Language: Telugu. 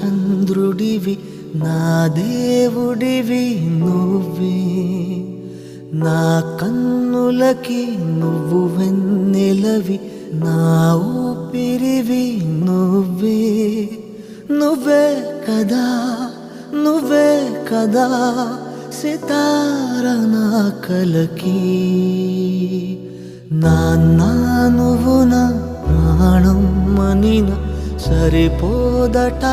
చంద్రుడివి నా దేవుడివి నువ్వే నా కన్నులకి నువ్వు వెన్నెలవి నా ఊపిరివి నువ్వే నువ్వే కదా నువ్వే కదా సితార నా కలకి నాన్న నువ్వు నా ప్రాణం మనిన సరిపోదట